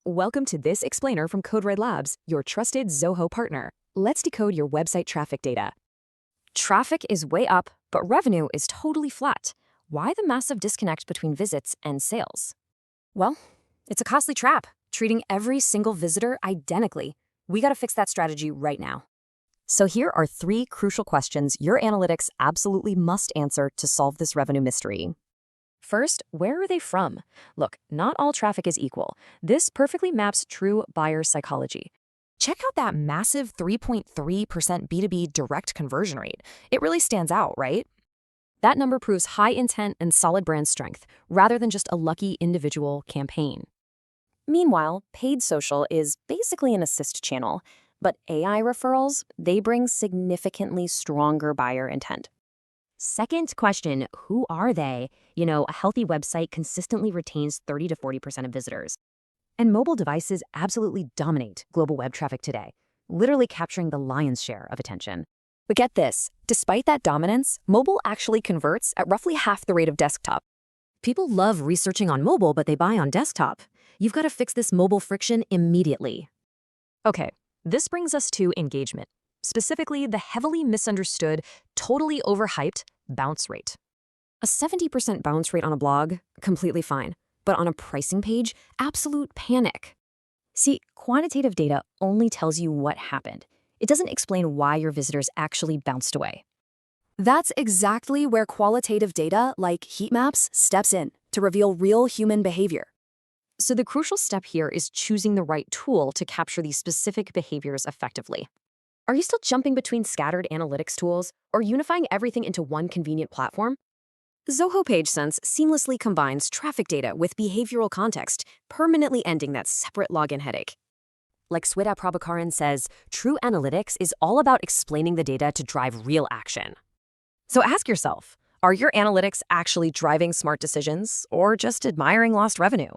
Welcome to this explainer from CodeRed Labs, your trusted Zoho partner. Let's decode your website traffic data. Traffic is way up, but revenue is totally flat. Why the massive disconnect between visits and sales? Well, it's a costly trap, treating every single visitor identically. We gotta fix that strategy right now. So here are 3 crucial questions your analytics absolutely must answer to solve this revenue mystery. First, where are they from? Look, not all traffic is equal. This perfectly maps true buyer psychology. Check out that massive 3.3% B2B direct conversion rate. It really stands out, right? That number proves high intent and solid brand strength, rather than just a lucky individual campaign. Meanwhile, paid social is basically an assist channel, but AI referrals, they bring significantly stronger buyer intent. Second question, who are they? A healthy website consistently retains 30 to 40% of visitors. And mobile devices absolutely dominate global web traffic today, literally capturing the lion's share of attention. But get this, despite that dominance, mobile actually converts at roughly half the rate of desktop. People love researching on mobile, but they buy on desktop. You've got to fix this mobile friction immediately. Okay, this brings us to engagement. Specifically, the heavily misunderstood, totally overhyped bounce rate. A 70% bounce rate on a blog, completely fine. But on a pricing page, absolute panic. See, quantitative data only tells you what happened. It doesn't explain why your visitors actually bounced away. That's exactly where qualitative data like heat maps steps in to reveal real human behavior. So the crucial step here is choosing the right tool to capture these specific behaviors effectively. Are you still jumping between scattered analytics tools or unifying everything into one convenient platform? Zoho PageSense seamlessly combines traffic data with behavioral context, permanently ending that separate login headache. Like Sweta Prabhakaran says, true analytics is all about explaining the data to drive real action. So ask yourself, are your analytics actually driving smart decisions or just admiring lost revenue?